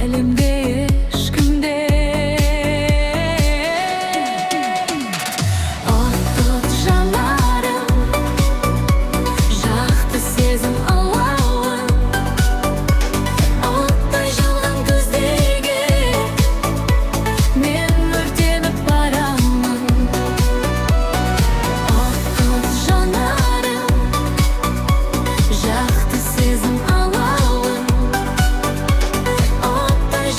Elimde ishqimde O't jonlarim Жақты сезім алауын Оттай жалған көздегі Мен өртеніп барамын О't жанарым Жақты сезім алауын Оттай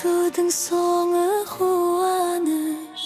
Bактыдың соңы қуаныш.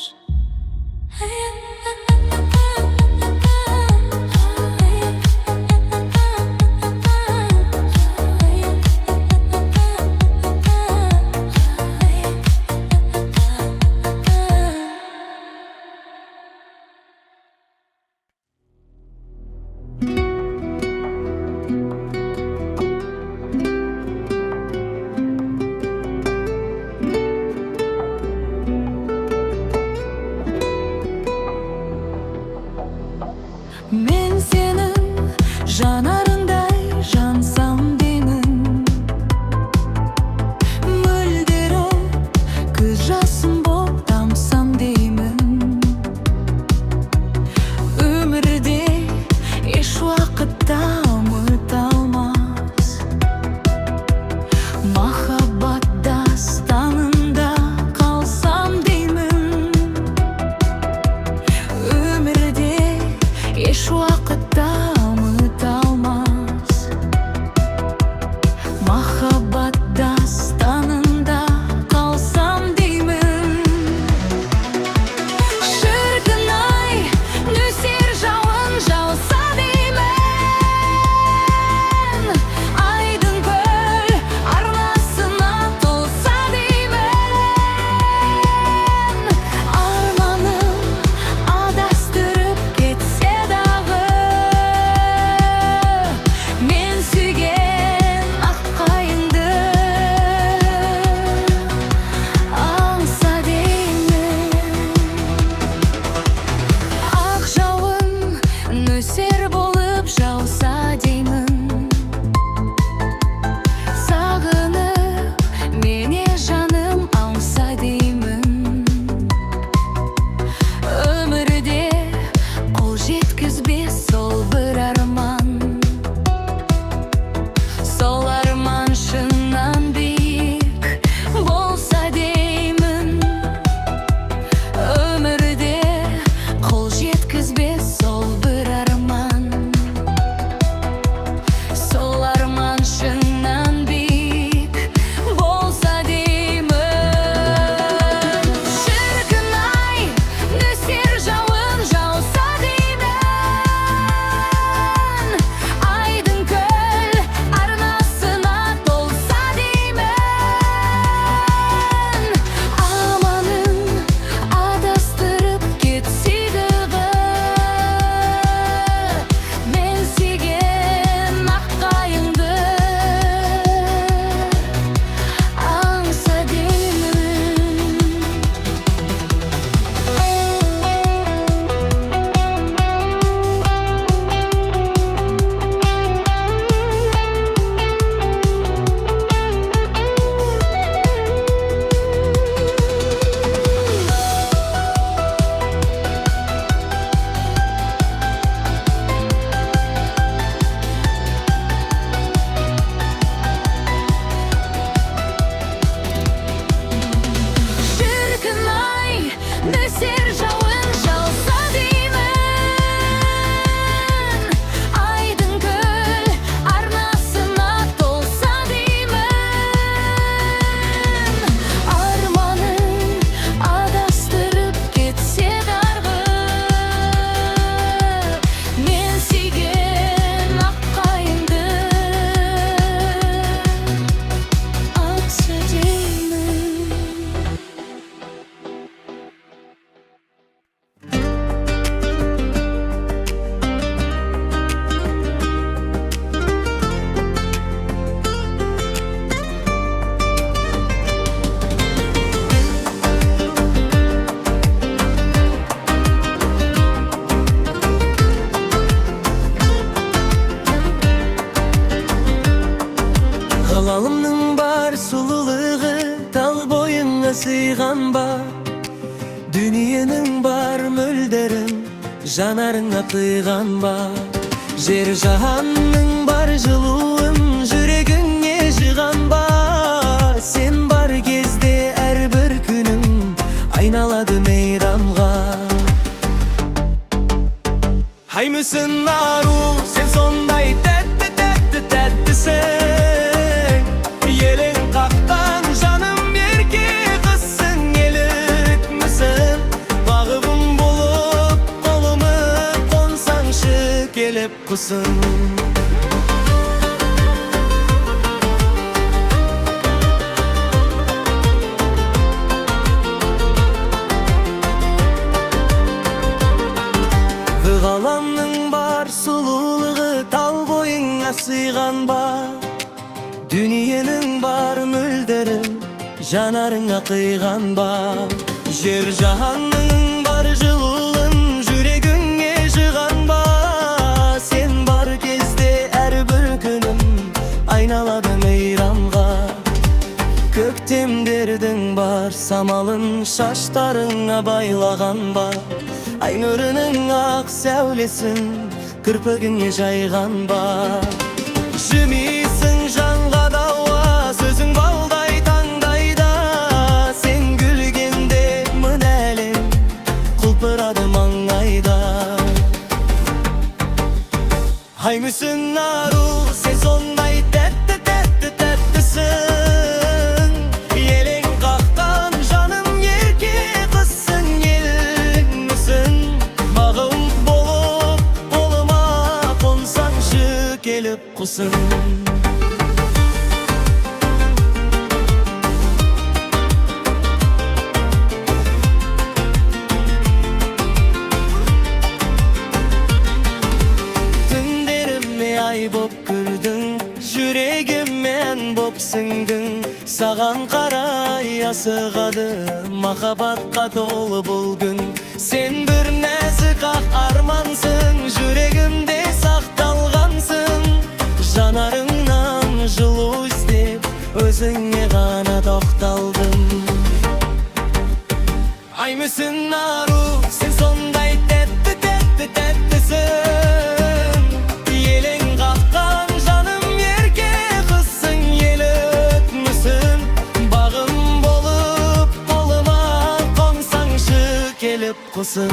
Мен сенің жанарыңдай жансам деймін, мөлдіріп көз жасым боп тамсам деймін. Өмірде еш уақытта ұмыта алмас махаббат дастанында қалсам деймін. Өмірде еш уақытта ұмыта алмас махаббат дастанында қалсам деймін. Шіркін-ай, нөсер жауын жауса деймін, айдын көл арнасына толса деймін. Арманым адастырып кетсе дағы, мен сүйген аққайыңды аңса деймін. Ақ жауын нөсер болып жауса деймін, сағынып мене жаным ауса деймін. Өмірде қол жеткізбес сол бір арман, сол арман шыннан биік болса деймін. Өмірде қол жеткізбес сол бір арман, сол арман шыннан биік болса деймін. Шіркін-ай, нөсер жауын жауса деймін, айдын көл арнасына толса деймін. Аманым адастырып кетсе дағы, мен сүйген аққайыңды аңса деймін. Шіркін-ай, нөсер жауын жауса деймін, айдын көл арнасына толса деймін. Арманым адастырып кетсе дағы, мен сүйген аққайыңды аңса деймін. Ғаламның бар сұлулығы тал бойыңа сыйған ба? Дүниенің бар мөлдірін жанарыңа құйған ба? Жер жаһанның бар жылуын жүрегіңе жиған ба? Сен бар кезде әрбір күнің айналады мейрамға. Ай мүсін ару, сен сондай тәтті тәттісің. Елің қаққан жаным ерке uykusun. Ғаламның бар сұлулығы тал бойыңа сыйған бар. Дүниенің бар мөлдірін жанарыңа қиған бар. Жер жаһанның бар жылуын жүрегіңе жиған бар. Сен бар кезде әрбір күнім айналады мейрамға. Көктемдердің бар самалын шаштарыңа байлаған бар. Ай нұрының ақ сәулесін кірпігіңе жайған бар. Жымисың жанға дауа, сөзің балдай таңдайда. Сен күлгенде мың әлем құлпырады маңайда. Ай мүсін ару, сен сондай тәтті, тәтті, тәттісің. Елең қаққан жаным ерке қызсың, елің мүсін. Бағым болып, қолыма қонсаңшы келіп құсың. Ай боп күрдің, жүрегіммен боп сіңдің. Саған қарай асығады махаббатқа толы бұл күн. Сен бір нәзік ақ армансың, жүрегімде сақталғансың. Жанарыңнан жылу іздеп өзіңе ғана тоқталдым. Ай мүсін ару, сен сондай тәтті, тәтті, тәттісің. Келіп құсың.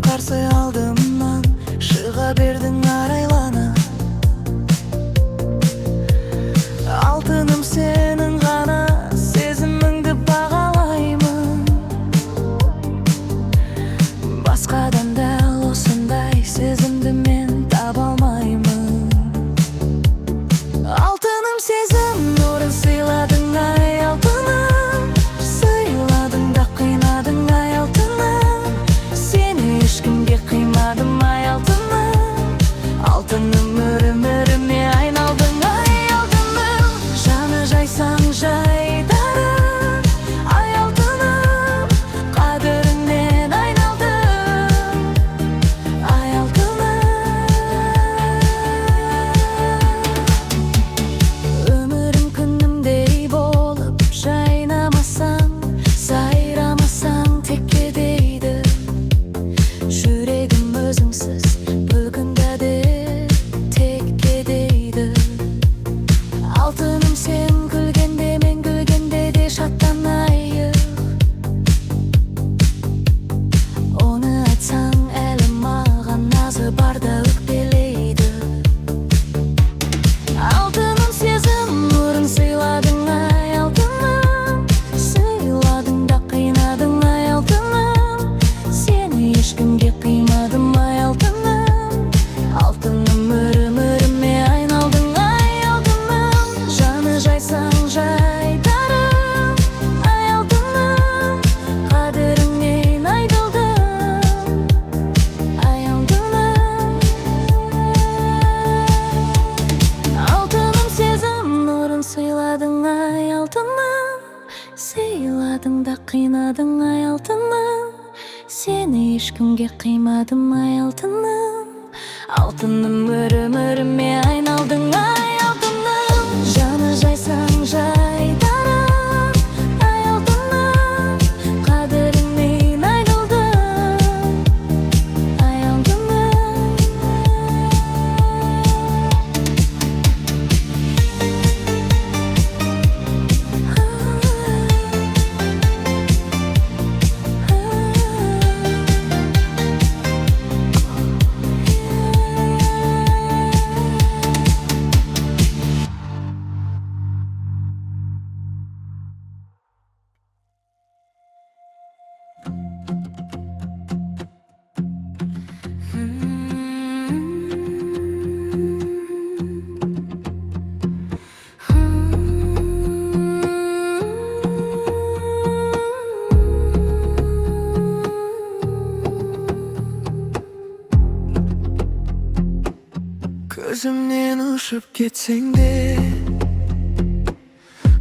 Қарсы алдымнан шыға бердің арайлана. Алтыным сенің ғана, сезіміңді бағалаймын. Басқадан дәл осындай сезімді мен таба алмаймын. Алтыным сезім нұрын сыйладың ай алтыным. Сыйладың да қинадың ай алтыным. Сені ешкімге қимадым ай алтыным. Алтыным өміріме айналдың ай алтыным. Жаны жайсаң жайдарым ай алтыным. Қадіріңнен айналдым ай алтыным. Өмірім күнімдей болып жайнамасаң, сайрамасаң текке дейді. Жүрегім өзіңсіз бұл күнде де текке дейді. Алтыным сен күлгенде мен күлгенде де шаттанайық. Оны айтсаң әлі маған назы барда өкпелейді. Алтыным сезім нұрын сыйладың ай алтыным. Сыйладың да қинадың ай алтыным. Сені ешкімге қимадым ай алтыным. Алтыным өміріме айналдың ай алтыным. Жаны жайсаң жайдарым ай алтыным. Қадіріңнен айдалдым ай алтыным. Алтыным сезім нұрын сыйладың ай алтыным. Сыйладың да қинадың ай алтыным. Сені ешкімге қимадым ай алтыным. Алтыным өміріме айналдың ай алтыным. Gözümden uçup getseng de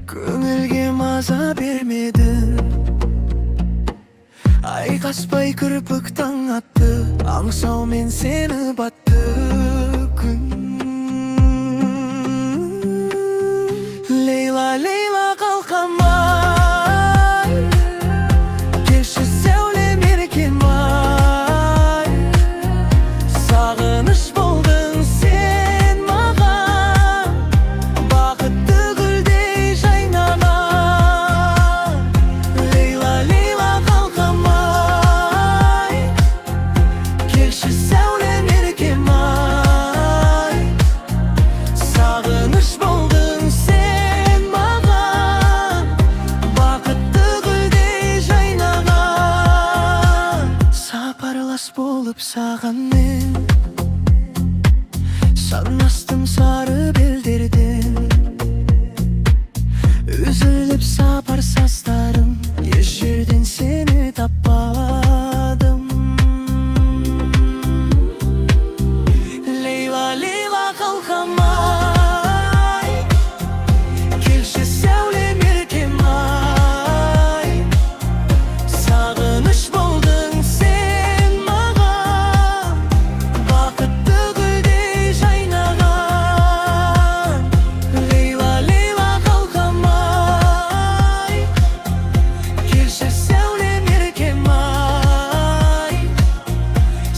Көңілге маза бермедің Айқаспай кірпік таң атты Аңсаумен сені батты күн Лейла, Лейла қалқамай Келші сәулем еркем ай Сағыныш болдың сен маған Бақытты гүлдей жайнаған Лейла, Лейла қалқамай Келші сәулем еркем ай Сағыныш болдың сен маған Бақытты гүлдей жайнаған Сапарлас болып саған мен Санастым сары белдерден Үзіліп сапар састарым Еш жерден сені таппадым Лейла, Лейла қалқамай Келші сәулем еркем ай Сағыныш болдың сен маған Бақытты гүлдей жайнаған Лейла, Лейла қалқамай Келші сәулем еркем ай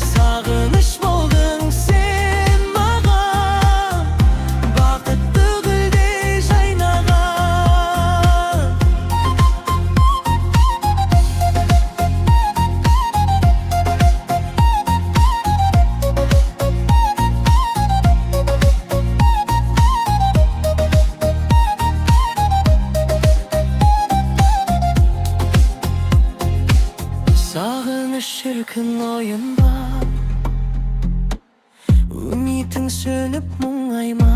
Сағыныш болдың сен маған Бақытты гүлдей жайнаған Сағыныш шіркін ойын ба Үмітің сөніп мұңайма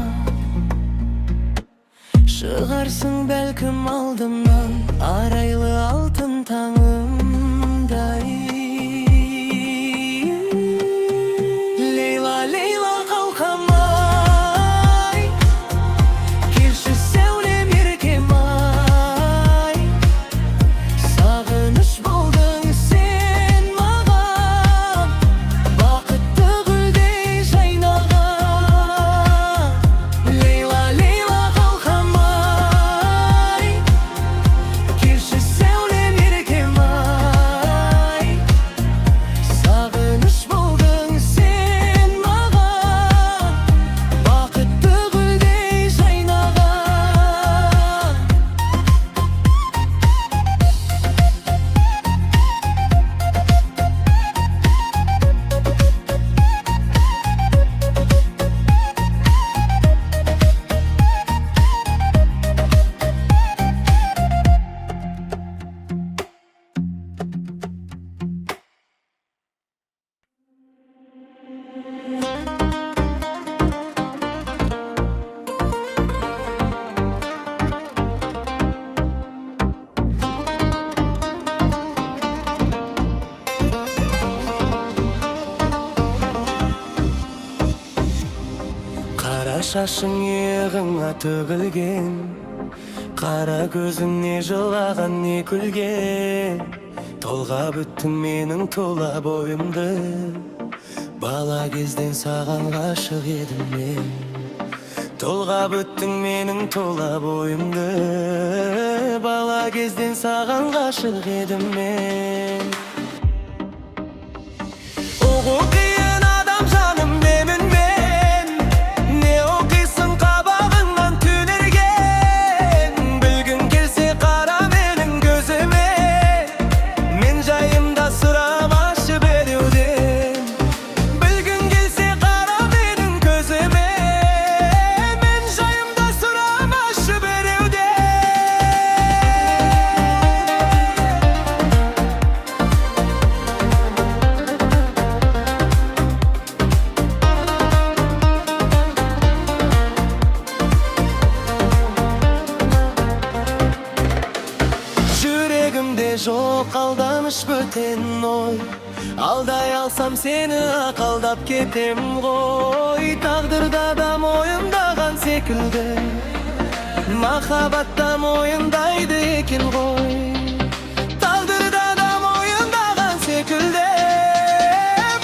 Шығарсың бәлкім алдымнан Арайлы алтын таңымдай Лейла, Лейла қалқамай Келші сәулем еркем ай Сағыныш болдың сен маған Бақытты гүлдей жайнаған Лейла, Лейла қалқамай Келші сәулем еркем ай Сағыныш болдың сен маған Бақытты гүлдей жайнаған Қара шашың иығыңа төгілген Қара көзің не жылаған не күлген Толғап өттің менің тола бойымды Бала кезден саған ғашық едім мен Толғап өттің менің тола бойымды Бала кезден саған ғашық едім мен Оғу қиын адам жаным немін мен Не оқисың қабағыңнан түнерген Білгің келсе қара менің көзіме Мен жайымда сұрамашы беруден Білгің келсе қара менің көзіме Мен жайымда сұрамашы беруден yok aldanış böten oy. Alday alsam seni akaldap ketem goy. Taqdirda da moyundagan sekildi, mahabatda moyundaydı ekin goy. Taqdirda da moyundagan sekildi,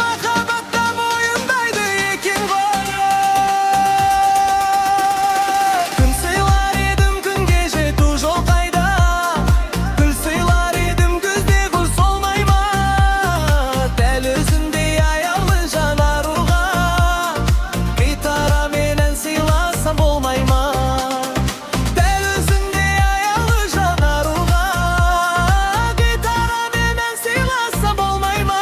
mahabatda moyundaydı ekin goy. Gün sıylar edim gün gece tujol kayda, gül sıylar edim güzde gül solmayma. Däl özündey ayarlı jan aruga, gitara menen sıylasam bolmayma. Däl özündey ayarlı jan aruga, gitara menen sıylasam bolmayma.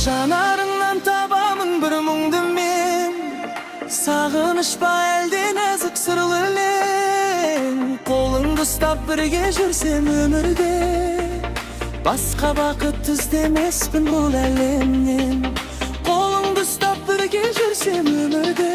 Жанарыңнан табамын бір мұңды мен, сағыныш па әлде нәзік сырлы өлең. Қолыңды ұстап бірге жүрсем өмірде, басқа бақыт іздемеспін бұл әлемнен. Қолыңды ұстап бірге жүрсем өмірде,